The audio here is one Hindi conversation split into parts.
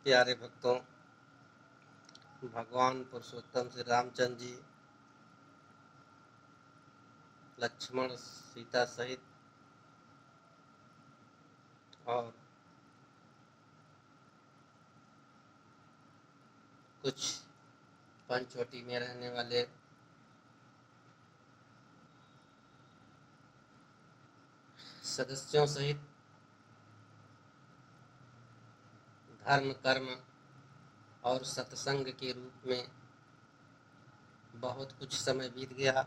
प्यारे भक्तों, भगवान पुरुषोत्तम श्री रामचंद्र जी लक्ष्मण सीता सहित और कुछ पंचवटी में रहने वाले सदस्यों सहित धर्म कर्म और सत्संग के रूप में बहुत कुछ समय बीत गया।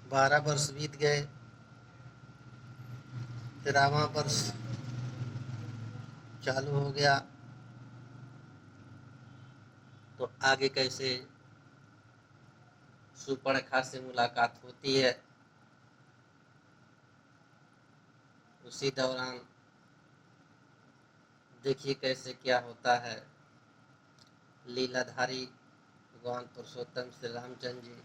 12 वर्ष बीत गए। तेरहवां वर्ष चालू हो गया। तो आगे कैसे सुपर्णखा से मुलाकात होती है, उसी दौरान देखिए कैसे क्या होता है। लीलाधारी भगवान पुरुषोत्तम श्री रामचंद्र जी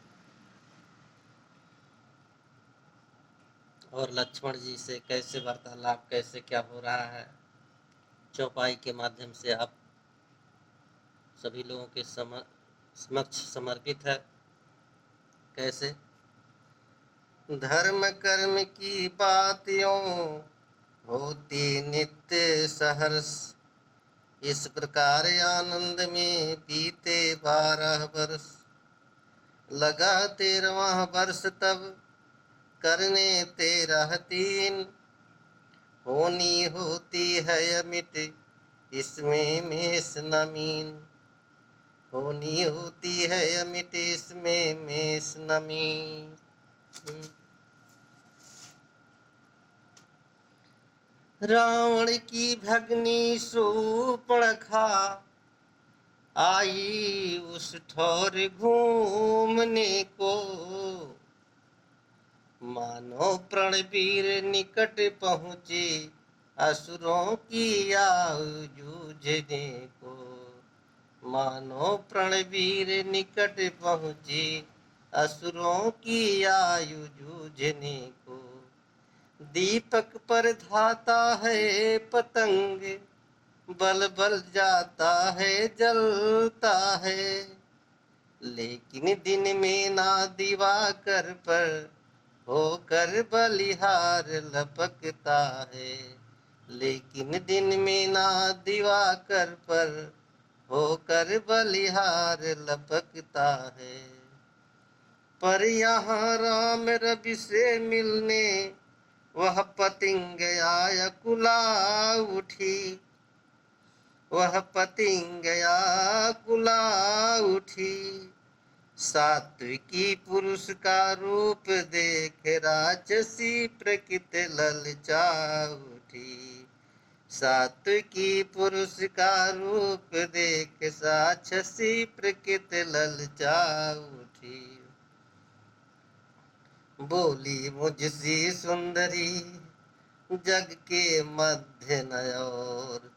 और लक्ष्मण जी से कैसे वार्तालाप, कैसे क्या हो रहा है, चौपाई के माध्यम से आप सभी लोगों के समक्ष समर्पित है। कैसे धर्म कर्म की बातियों होती नित्य सहर्ष, इस प्रकार आनंद में बीते 12 वर्ष। लगा 13वां वर्ष तब करने 13 होनी होती है अमिट, इसमें मेष नमीन। होनी होती है अमिट, इसमें मेष नमीन। रावण की भगनी शूर्पणखा आई उस ठौर घूमने को, मानो प्रणवीर निकट पहुँचे असुरों की आयु जूझने को। मानो प्रणवीर निकट पहुँचे असुरों की आयु जूझने को। दीपक पर धाता है पतंग, बल बल जाता है जलता है, लेकिन दिन में ना दिवाकर पर होकर बलिहार लपकता है। लेकिन दिन में ना दिवाकर पर होकर बलिहार लपकता है। पर यहाँ राम रवि से मिलने वह पतिंग आकुला उठी, वह पतिंग आकुला उठी। सात्विकी पुरुष का रूप देख राजसी प्रकृति ललचा उठी। सात्विकी पुरुष का रूप देख राजसी प्रकृति ललचा उठी। बोली मुझसी सुंदरी जग के मध्य न और,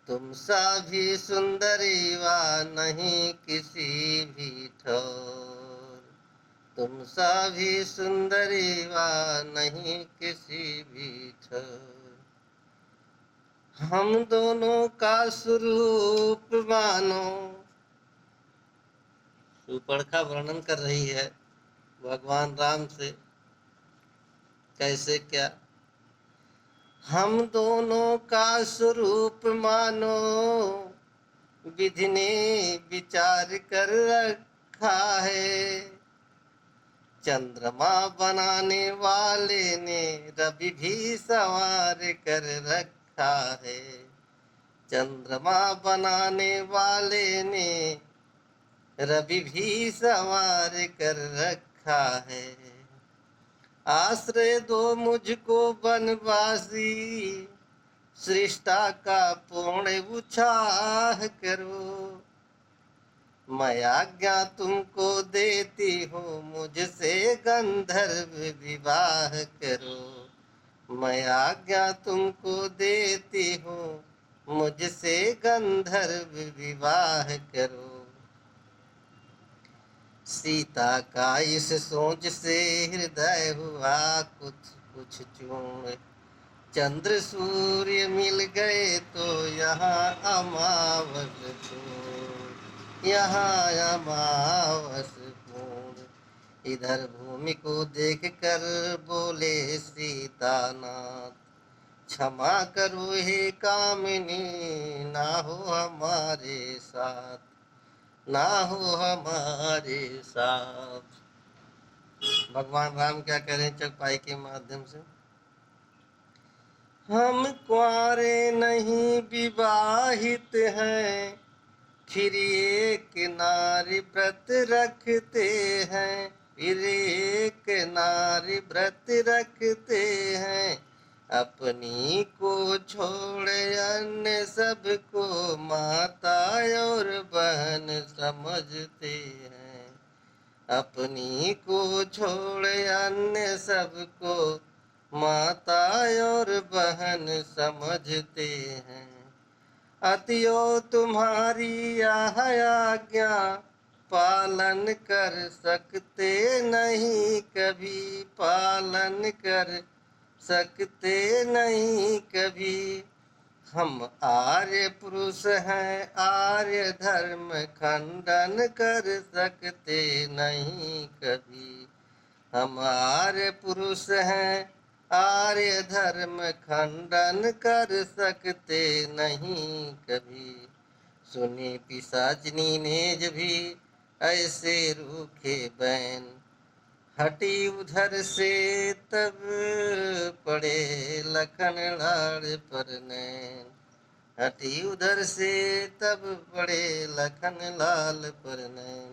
तुम सा भी सुंदरी वा नहीं किसी भी ठोर। तुम सा भी सुंदरी वा नहीं किसी भी ठोर। हम दोनों का स्वरूप मानो, सुपर्णखा वर्णन कर रही है भगवान राम से कैसे क्या। हम दोनों का स्वरूप मानो, विधि ने विचार कर रखा है। चंद्रमा बनाने वाले ने रवि भी संवार कर रखा है। चंद्रमा बनाने वाले ने रवि भी संवार कर रखा है। आश्रय दो मुझको बनवासी, सृष्टा का पूर्ण उछाह करो। मैं आज्ञा तुमको देती हूँ, मुझसे गंधर्व विवाह करो। मैं आज्ञा तुमको देती हूँ, मुझसे गंधर्व विवाह करो। सीता का इस सोच से हृदय हुआ कुछ कुछ चूर्ण, चंद्र सूर्य मिल गए तो यहाँ अमावस पूर्ण, यहाँ अमावस पूर्ण। इधर भूमि को देख कर बोले सीतानाथ, क्षमा करो हे कामिनी, ना हो हमारे साथ, ना हो हमारे साथ। भगवान राम क्या कह रहे हैं चौपाई के माध्यम से? हम कुंवारे नहीं विवाहित हैं, फिर एक नारी व्रत रखते हैं, फिर एक नारी व्रत रखते हैं। अपनी को छोड़ अन्य सबको माता और बहन समझते हैं। अपनी को छोड़ अन्य सबको माता और बहन समझते हैं। अतियो तुम्हारी आज्ञा पालन कर सकते नहीं कभी, पालन कर सकते नहीं कभी। हम आर्य पुरुष हैं, आर्य धर्म खंडन कर सकते नहीं कभी। हम आर्य पुरुष हैं, आर्य धर्म खंडन कर सकते नहीं कभी। सुनी पिशाचिनी ने जब भी ऐसे रूखे बैन, हटी उधर से तब पड़े लखन लाड़ पर नैन, हटी उधर से तब पड़े लखन लाल पर नैन।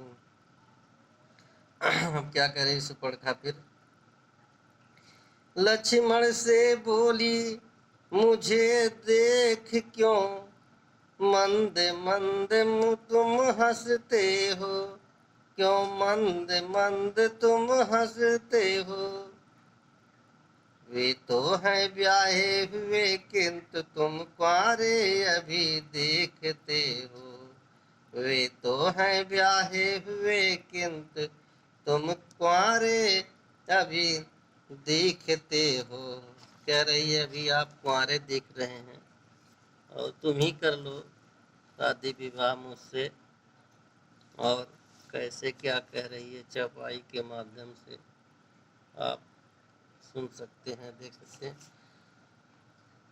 अब क्या करे सुपर्णखा फिर? लक्ष्मण से बोली मुझे देख क्यों मंद मंद तुम हंसते हो, क्यों मंद मंद तुम हंसते हो। वे तो हैं ब्याहे हुए किंतु तुम कुंवारे अभी देखते हो। वे तो हैं ब्याहे हुए किंतु तुम कुंवारे अभी देखते हो। कह रही है अभी आप कुंवारे देख रहे हैं और तुम ही कर लो शादी विवाह मुझसे। और कैसे क्या कह रही है चौपाई के माध्यम से आप सुन सकते हैं, देख सकते हैं।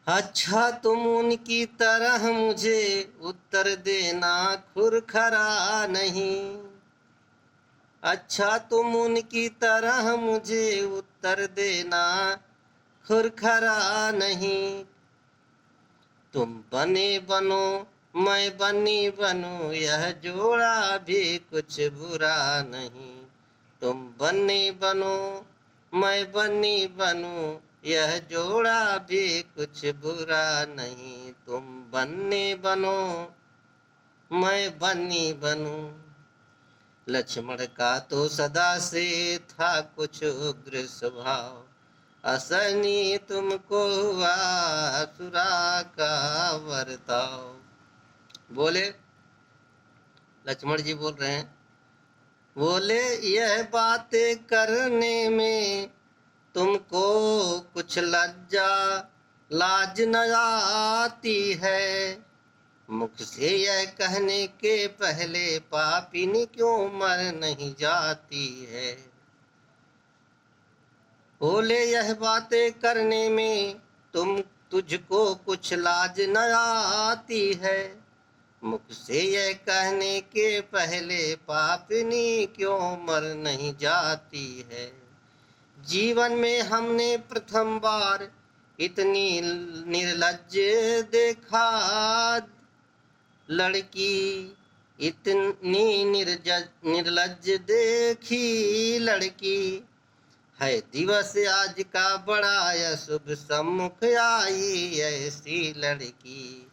अच्छा तुम उनकी तरह मुझे उत्तर देना खुरखरा नहीं, अच्छा तुम उनकी तरह मुझे उत्तर देना खुरखरा नहीं। तुम बने बनो मैं बनी बनूं, यह जोड़ा भी कुछ बुरा नहीं। तुम बने बनो मैं बनी बनूं, यह जोड़ा भी कुछ बुरा नहीं। तुम बनने बनो मैं बनी बनूं। लक्ष्मण का तो सदा से था कुछ उग्र स्वभाव, असनी तुमको हुआ असुरा का वर्ताव। बोले लक्ष्मण जी बोल रहे हैं, बोले यह बातें करने में तुमको कुछ लज्जा लाज न आती है। मुख से यह कहने के पहले पापिनी क्यों मर नहीं जाती है। बोले यह बातें करने में तुझको कुछ लाज न आती है। मुख से यह कहने के पहले पापिनी क्यों मर नहीं जाती है। जीवन में हमने प्रथम बार इतनी निर्लज्ज देखा लड़की, इतनी निर्लज्ज देखी लड़की। है दिवस आज का बड़ा शुभ सम्मुख आई ऐसी लड़की।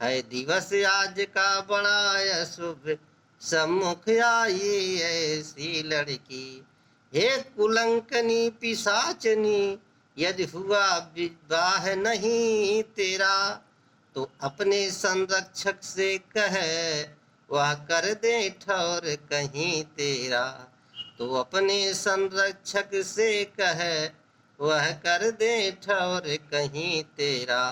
है दिवस आज का बड़ा शुभ सम्मुख आई ऐसी लड़की। हे कुलंकनी पिशाचनी, यदि हुआ विवाह नहीं तेरा, तो अपने संरक्षक से कह वह कर दे ठौर कहीं तेरा। तो अपने संरक्षक से कह वह कर दे ठौर कहीं तेरा।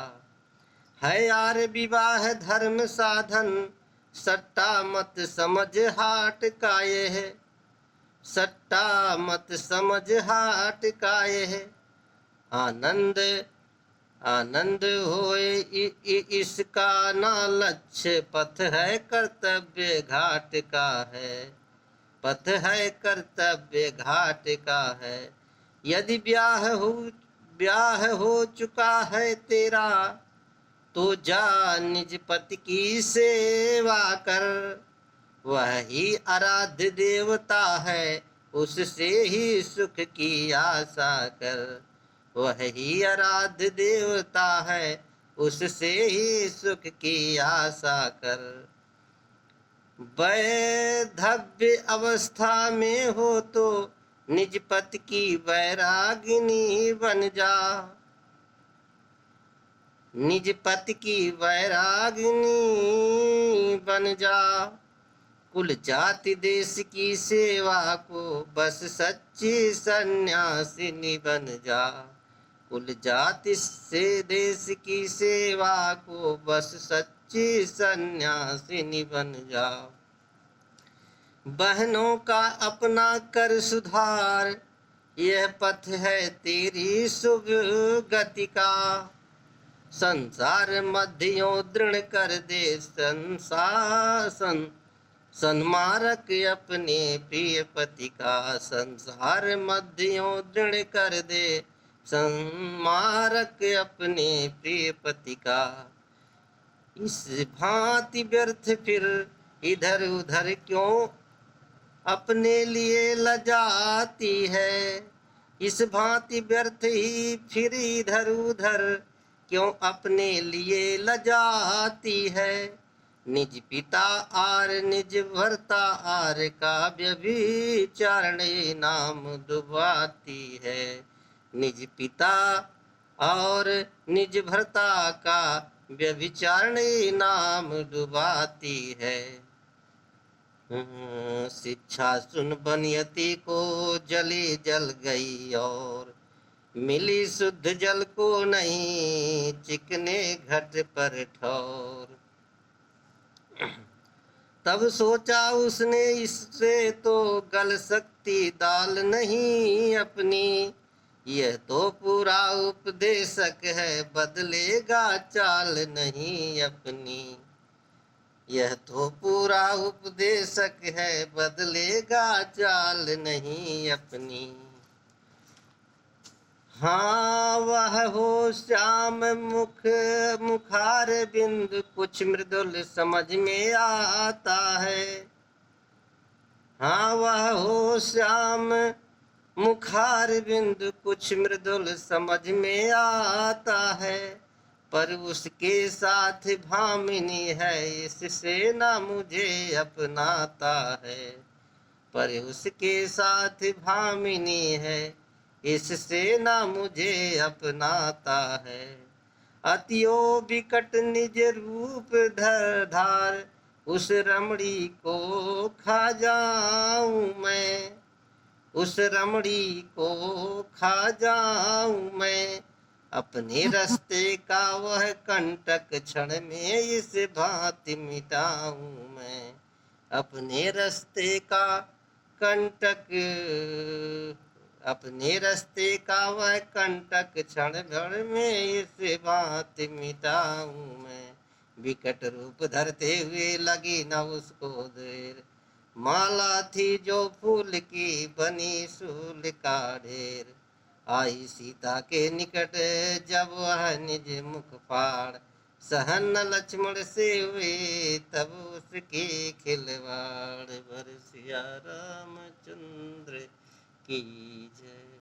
है यार विवाह धर्म साधन, सट्टा मत समझ हाट का ये है, सट्टा मत समझ हाट का ये है। आनंद आनंद होए इसका ना लक्ष्य, पथ है कर्तव्य घाट का है, पथ है कर्तव्य घाट का है। यदि ब्याह हो चुका है तेरा, तो जा निज पति की सेवा कर। वह ही आराध्य देवता है, उससे ही सुख की आशा कर। वह ही आराध्य देवता है, उससे ही सुख की आशा कर। वैधव्य अवस्था में हो तो निज पति की वैरागिनी बन जा, निज पति की वैरागिनी बन जा। कुल जाति देश की सेवा को बस सच्ची सन्यासिनी बन जा। कुल जाति से देश की सेवा को बस सच्ची सन्यासिनी बन जा। बहनों का अपना कर सुधार, यह पथ है तेरी शुभ गति का। संसार मध्यों दृढ़ कर दे संसासन, सन्मारक अपने प्रिय पति का। संसार मध्यों दृढ़ कर दे सन्मारक अपने प्रिय पति का। इस भांति व्यर्थ फिर इधर उधर क्यों अपने लिए लजाती है। इस भांति व्यर्थ ही फिर इधर उधर क्यों अपने लिए लजाती है। निज पिता आर निज भरता आर का व्यभिचारण नाम डुबाती है। निज पिता और निज भरता का व्यभिचारण नाम डुबाती है। शिक्षा सुन बनियती को जली जल गई, और मिली शुद्ध जल को नहीं चिकने घट पर ठौर। तब सोचा उसने इससे तो गल सकती दाल नहीं अपनी। यह तो पूरा उपदेशक है, बदलेगा चाल नहीं अपनी। यह तो पूरा उपदेशक है, बदलेगा चाल नहीं अपनी। हाँ वह हो श्याम मुखार बिंदु, कुछ मृदुल समझ में आता है। हाँ वह हो श्याम मुखार बिंदु, कुछ मृदुल समझ में आता है। पर उसके साथ भामिनी है, इससे ना मुझे अपनाता है। पर उसके साथ भामिनी है, इससे ना मुझे अपनाता है। अतियो विकट निज रूप धार, उस रमणी को खा जाऊं मैं। उस रमणी को खा जाऊं मैं। अपने रास्ते का वह कंटक क्षण में इस भांति मिटाऊं मैं। अपने रास्ते का कंटक, अपने रास्ते का वह कंटक क्षण भर में इस भांति मिटाऊं मैं। विकट रूप धरते हुए लगी न उसको देर, माला थी जो फूल की बनी सूल का ढेर। आई सीता के निकट जब वह निज मुख फाड़, सहन न लक्ष्मण से हुए तब उसके खिलवाड़। वर सिया रामचंद्र की जय।